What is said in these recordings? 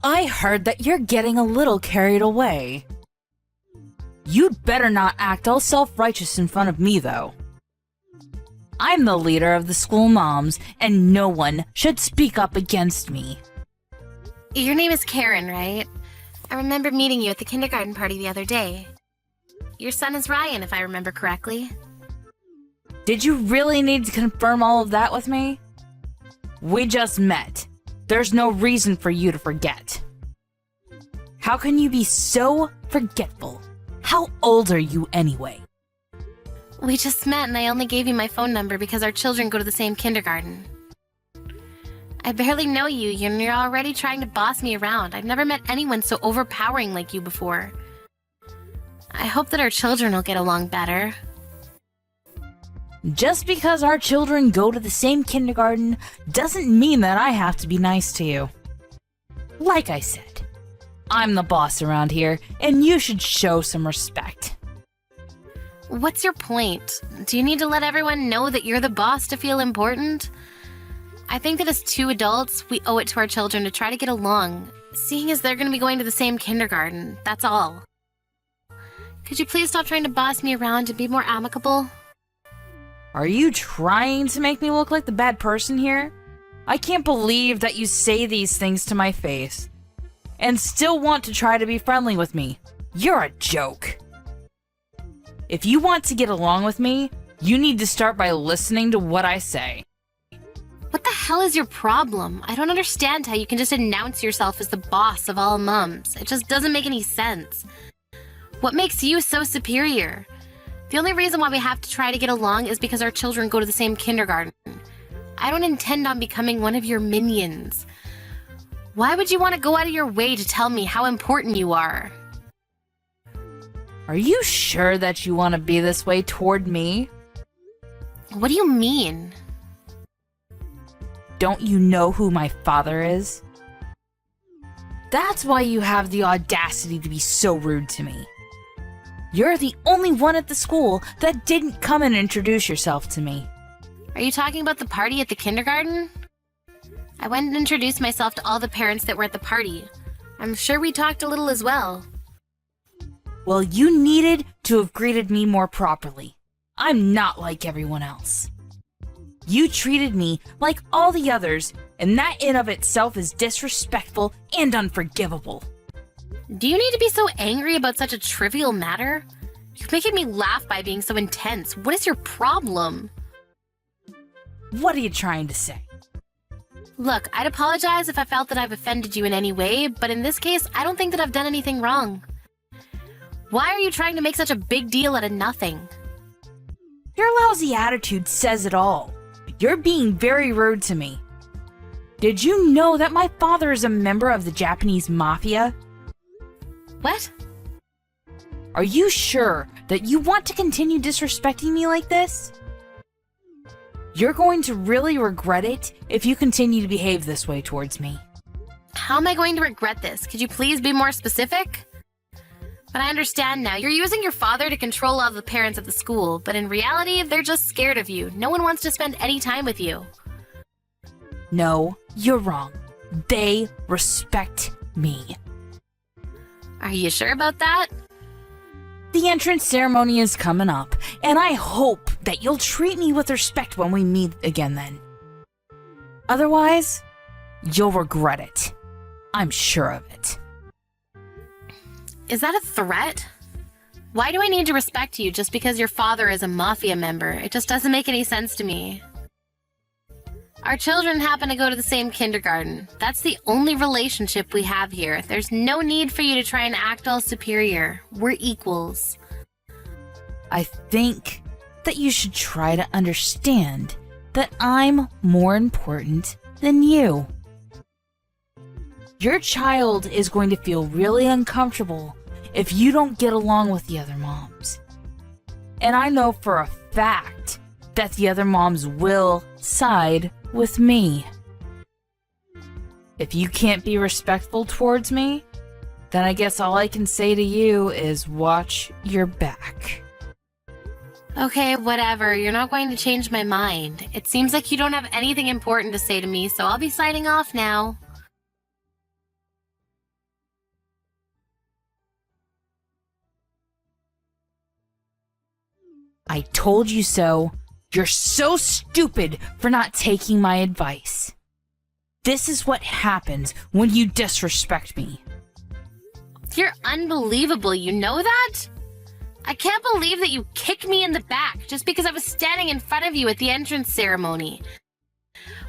I heard that you're getting a little carried away. You'd better not act all self-righteous in front of me, though. I'm the leader of the school moms, and no one should speak up against me. Your name is Karen, right? I remember meeting you at the kindergarten party the other day. Your son is Ryan, if I remember correctly. Did you really need to confirm all of that with me? We just met. There's no reason for you to forget. How can you be so forgetful? How old are you anyway? We just met and I only gave you my phone number because our children go to the same kindergarten. I barely know you and you're already trying to boss me around. I've never met anyone so overpowering like you before. I hope that our children will get along better. Just because our children go to the same kindergarten doesn't mean that I have to be nice to you. Like I said, I'm the boss around here, and you should show some respect. What's your point? Do you need to let everyone know that you're the boss to feel important? I think that as two adults, we owe it to our children to try to get along, seeing as they're going to be going to the same kindergarten, that's all. Could you please stop trying to boss me around and be more amicable? Are you trying to make me look like the bad person here? I can't believe that you say these things to my face and still want to try to be friendly with me. You're a joke. If you want to get along with me, you need to start by listening to what I say. What the hell is your problem? I don't understand how you can just announce yourself as the boss of all mums. It just doesn't make any sense. What makes you so superior? The only reason why we have to try to get along is because our children go to the same kindergarten. I don't intend on becoming one of your minions. Why would you want to go out of your way to tell me how important you are? Are you sure that you want to be this way toward me? What do you mean? Don't you know who my father is? That's why you have the audacity to be so rude to me. You're the only one at the school that didn't come and introduce yourself to me. Are you talking about the party at the kindergarten? I went and introduced myself to all the parents that were at the party. I'm sure we talked a little as well. Well, you needed to have greeted me more properly. I'm not like everyone else. You treated me like all the others, and that in of itself is disrespectful and unforgivable. Do you need to be so angry about such a trivial matter? You're making me laugh by being so intense. What is your problem? What are you trying to say? Look, I'd apologize if I felt that I've offended you in any way, but in this case, I don't think that I've done anything wrong. Why are you trying to make such a big deal out of nothing? Your lousy attitude says it all. You're being very rude to me. Did you know that my father is a member of the Japanese mafia? What? Are you sure that you want to continue disrespecting me like this? You're going to really regret it if you continue to behave this way towards me. How am I going to regret this? Could you please be more specific? But I understand now. You're using your father to control all the parents at the school, but in reality, they're just scared of you. No one wants to spend any time with you. No, you're wrong. They respect me. Are you sure about that? The entrance ceremony is coming up, and I hope that you'll treat me with respect when we meet again then. Otherwise, you'll regret it. I'm sure of it. Is that a threat? Why do I need to respect you just because your father is a mafia member? It just doesn't make any sense to me. Our children happen to go to the same kindergarten. That's the only relationship we have here. There's no need for you to try and act all superior. We're equals. I think that you should try to understand that I'm more important than you. Your child is going to feel really uncomfortable if you don't get along with the other moms. And I know for a fact that the other moms will side with me. If you can't be respectful towards me, then I guess all I can say to you is watch your back. Okay, whatever. You're not going to change my mind. It seems like you don't have anything important to say to me, so I'll be signing off now. I told you so. You're so stupid for not taking my advice. This is what happens when you disrespect me. You're unbelievable, you know that? I can't believe that you kicked me in the back just because I was standing in front of you at the entrance ceremony.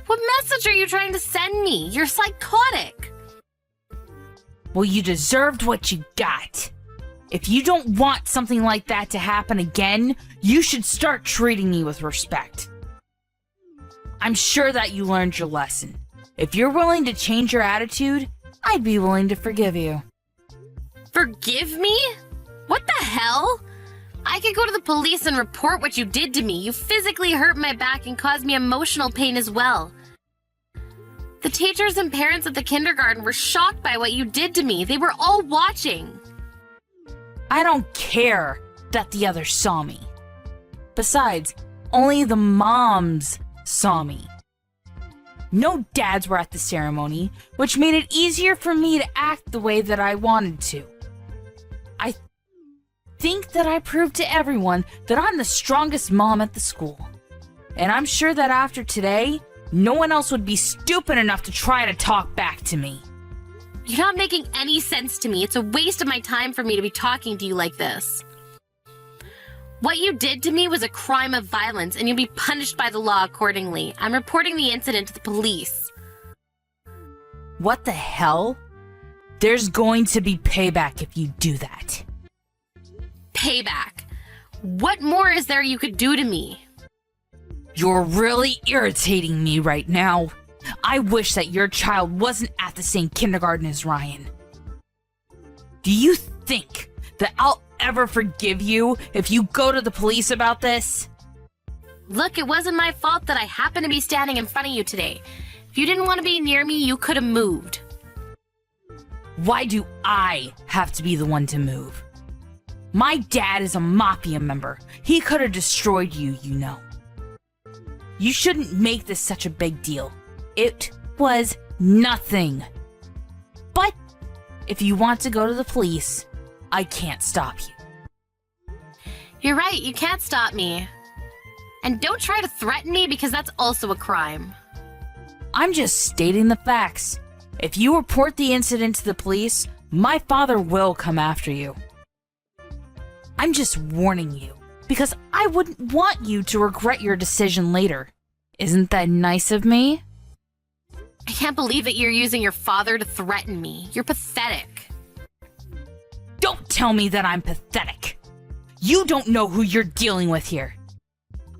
What message are you trying to send me? You're psychotic. Well, you deserved what you got. If you don't want something like that to happen again, you should start treating me with respect. I'm sure that you learned your lesson. If you're willing to change your attitude, I'd be willing to forgive you. Forgive me? What the hell? I could go to the police and report what you did to me. You physically hurt my back and caused me emotional pain as well. The teachers and parents at the kindergarten were shocked by what you did to me. They were all watching. I don't care that the others saw me. Besides, only the moms saw me. No dads were at the ceremony, which made it easier for me to act the way that I wanted to. I think that I proved to everyone that I'm the strongest mom at the school. And I'm sure that after today, no one else would be stupid enough to try to talk back to me. You're not making any sense to me. It's a waste of my time for me to be talking to you like this. What you did to me was a crime of violence, and you'll be punished by the law accordingly. I'm reporting the incident to the police. What the hell? There's going to be payback if you do that. Payback? What more is there you could do to me? You're really irritating me right now. I wish that your child wasn't at the same kindergarten as Ryan. Do you think that I'll ever forgive you if you go to the police about this? Look, it wasn't my fault that I happened to be standing in front of you today. If you didn't want to be near me, you could have moved. Why do I have to be the one to move? My dad is a mafia member. He could have destroyed you, you know. You shouldn't make this such a big deal. It was nothing. But if you want to go to the police, I can't stop you. You're right, you can't stop me. And don't try to threaten me because that's also a crime. I'm just stating the facts. If you report the incident to the police, my father will come after you. I'm just warning you, because I wouldn't want you to regret your decision later. Isn't that nice of me? I can't believe that you're using your father to threaten me. You're pathetic. Don't tell me that I'm pathetic. You don't know who you're dealing with here.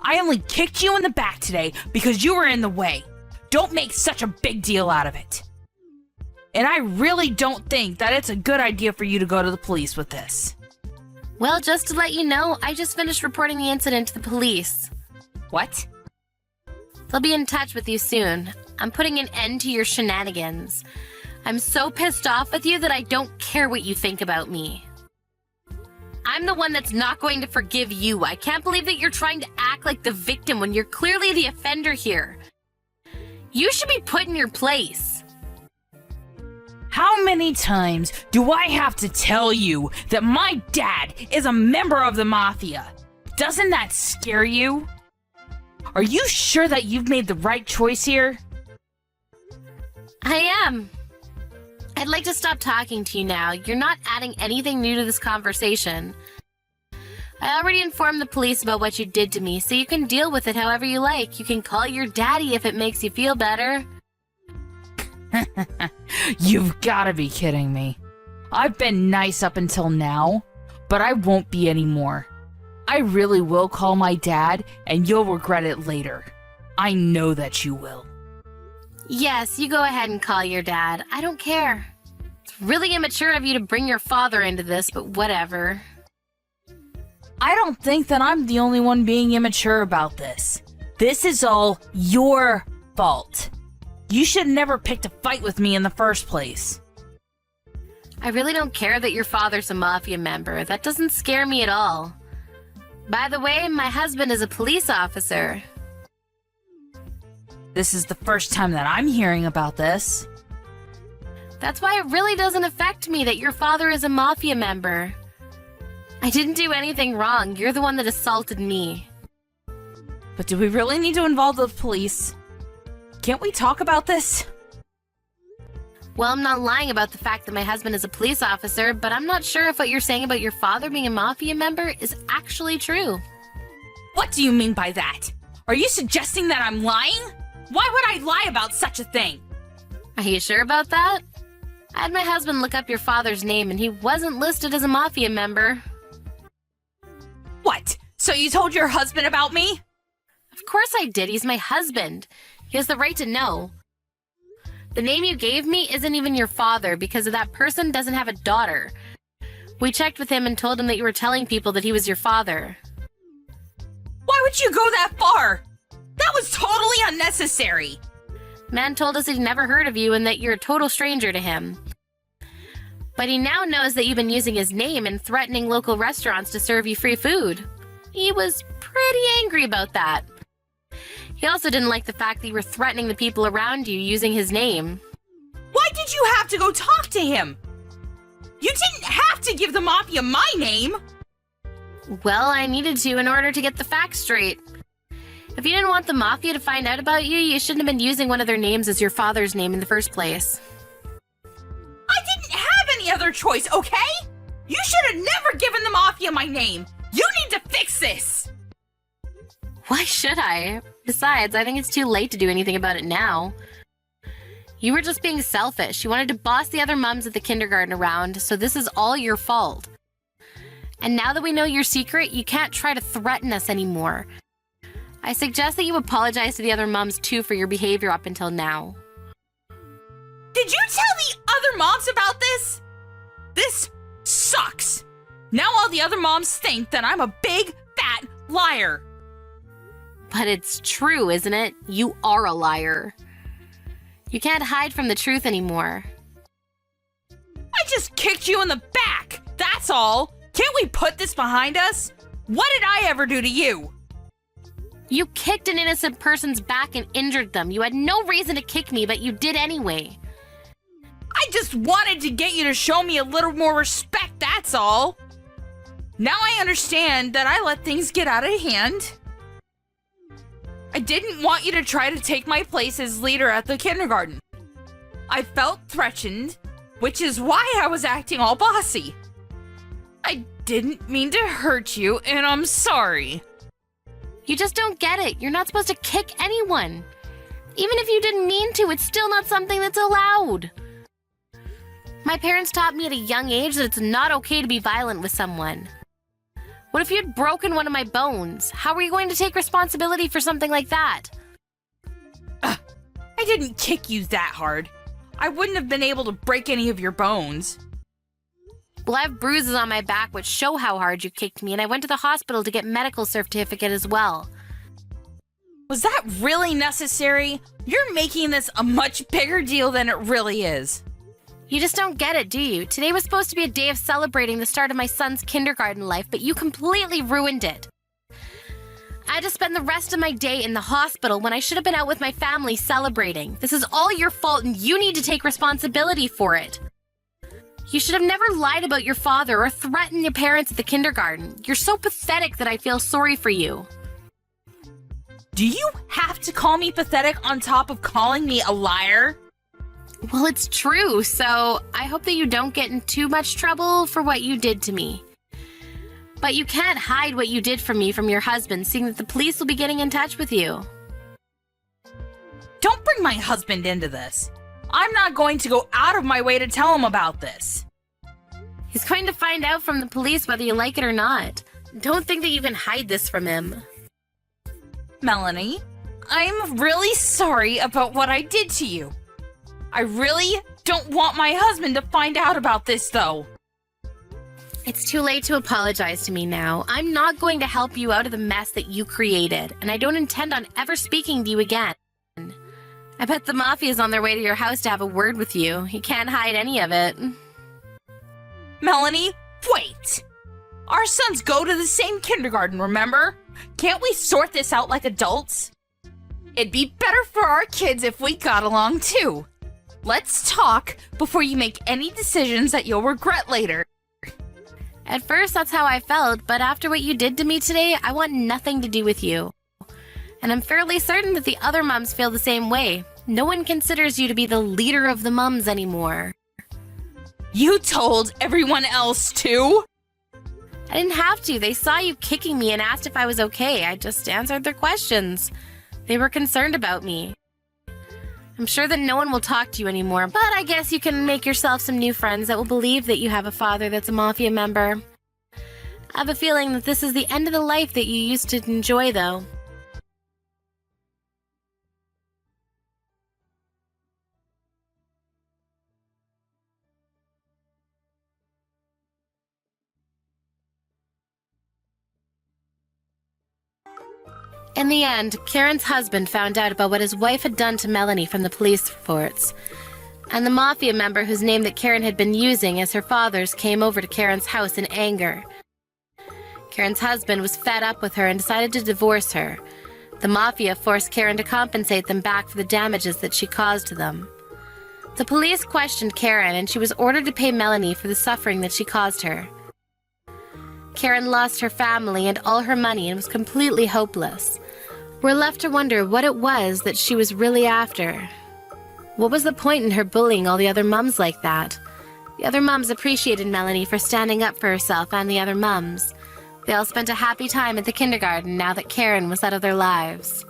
I only kicked you in the back today because you were in the way. Don't make such a big deal out of it. And I really don't think that it's a good idea for you to go to the police with this. Well, just to let you know, I just finished reporting the incident to the police. What? They'll be in touch with you soon. I'm putting an end to your shenanigans. I'm so pissed off with you that I don't care what you think about me. I'm the one that's not going to forgive you. I can't believe that you're trying to act like the victim when you're clearly the offender here. You should be put in your place. How many times do I have to tell you that my dad is a member of the mafia? Doesn't that scare you? Are you sure that you've made the right choice here? I am. I'd like to stop talking to you now. You're not adding anything new to this conversation. I already informed the police about what you did to me, so you can deal with it however you like. You can call your daddy if it makes you feel better. You've gotta be kidding me. I've been nice up until now, but I won't be anymore. I really will call my dad, and you'll regret it later. I know that you will. Yes, you go ahead and call your dad. I don't care. It's really immature of you to bring your father into this, but whatever. I don't think that I'm the only one being immature about this. This is all your fault. You should have never picked a fight with me in the first place. I really don't care that your father's a mafia member. That doesn't scare me at all. By the way, my husband is a police officer. This is the first time that I'm hearing about this. That's why it really doesn't affect me that your father is a mafia member. I didn't do anything wrong. You're the one that assaulted me. But do we really need to involve the police? Can't we talk about this? Well, I'm not lying about the fact that my husband is a police officer, but I'm not sure if what you're saying about your father being a mafia member is actually true. What do you mean by that? Are you suggesting that I'm lying? Why would I lie about such a thing? Are you sure about that? I had my husband look up your father's name and he wasn't listed as a mafia member. What? So you told your husband about me? Of course I did. He's my husband. He has the right to know. The name you gave me isn't even your father because that person doesn't have a daughter. We checked with him and told him that you were telling people that he was your father. Why would you go that far? That was totally unnecessary. Man told us he'd never heard of you and that you're a total stranger to him. But he now knows that you've been using his name and threatening local restaurants to serve you free food. He was pretty angry about that. He also didn't like the fact that you were threatening the people around you using his name. Why did you have to go talk to him? You didn't have to give the mafia my name. Well, I needed to in order to get the facts straight. If you didn't want the mafia to find out about you, you shouldn't have been using one of their names as your father's name in the first place. I didn't have any other choice, okay? You should have never given the mafia my name. You need to fix this. Why should I? Besides, I think it's too late to do anything about it now. You were just being selfish. You wanted to boss the other mums at the kindergarten around, so this is all your fault. And now that we know your secret, you can't try to threaten us anymore. I suggest that you apologize to the other mums too for your behavior up until now. Did you tell the other moms about this? This sucks. Now all the other moms think that I'm a big, fat liar. But it's true, isn't it? You are a liar. You can't hide from the truth anymore. I just kicked you in the back, that's all. Can't we put this behind us? What did I ever do to you? You kicked an innocent person's back and injured them. You had no reason to kick me, but you did anyway. I just wanted to get you to show me a little more respect, that's all. Now I understand that I let things get out of hand. I didn't want you to try to take my place as leader at the kindergarten. I felt threatened, which is why I was acting all bossy. I didn't mean to hurt you, and I'm sorry. You just don't get it. You're not supposed to kick anyone. Even if you didn't mean to, it's still not something that's allowed. My parents taught me at a young age that it's not okay to be violent with someone. What if you had broken one of my bones? How were you going to take responsibility for something like that? I didn't kick you that hard. I wouldn't have been able to break any of your bones. Well, I have bruises on my back which show how hard you kicked me, and I went to the hospital to get medical certificate as well. Was that really necessary? You're making this a much bigger deal than it really is. You just don't get it, do you? Today was supposed to be a day of celebrating the start of my son's kindergarten life, but you completely ruined it. I had to spend the rest of my day in the hospital when I should have been out with my family celebrating. This is all your fault and you need to take responsibility for it. You should have never lied about your father or threatened your parents at the kindergarten. You're so pathetic that I feel sorry for you. Do you have to call me pathetic on top of calling me a liar? Well, it's true, so I hope that you don't get in too much trouble for what you did to me. But you can't hide what you did for me from your husband, seeing that the police will be getting in touch with you. Don't bring my husband into this. I'm not going to go out of my way to tell him about this. He's going to find out from the police whether you like it or not. Don't think that you can hide this from him. Melanie, I'm really sorry about what I did to you. I really don't want my husband to find out about this, though. It's too late to apologize to me now. I'm not going to help you out of the mess that you created, and I don't intend on ever speaking to you again. I bet the mafia's on their way to your house to have a word with you. You can't hide any of it. Melanie, wait! Our sons go to the same kindergarten, remember? Can't we sort this out like adults? It'd be better for our kids if we got along too. Let's talk before you make any decisions that you'll regret later. At first, that's how I felt, but after what you did to me today, I want nothing to do with you. And I'm fairly certain that the other mums feel the same way. No one considers you to be the leader of the mums anymore. You told everyone else too? I didn't have to. They saw you kicking me and asked if I was okay. I just answered their questions. They were concerned about me. I'm sure that no one will talk to you anymore, but I guess you can make yourself some new friends that will believe that you have a father that's a mafia member. I have a feeling that this is the end of the life that you used to enjoy, though. In the end, Karen's husband found out about what his wife had done to Melanie from the police reports. And the mafia member whose name that Karen had been using as her father's came over to Karen's house in anger. Karen's husband was fed up with her and decided to divorce her. The mafia forced Karen to compensate them back for the damages that she caused to them. The police questioned Karen and she was ordered to pay Melanie for the suffering that she caused her. Karen lost her family and all her money and was completely hopeless. We're left to wonder what it was that she was really after. What was the point in her bullying all the other mums like that? The other mums appreciated Melanie for standing up for herself and the other mums. They all spent a happy time at the kindergarten now that Karen was out of their lives.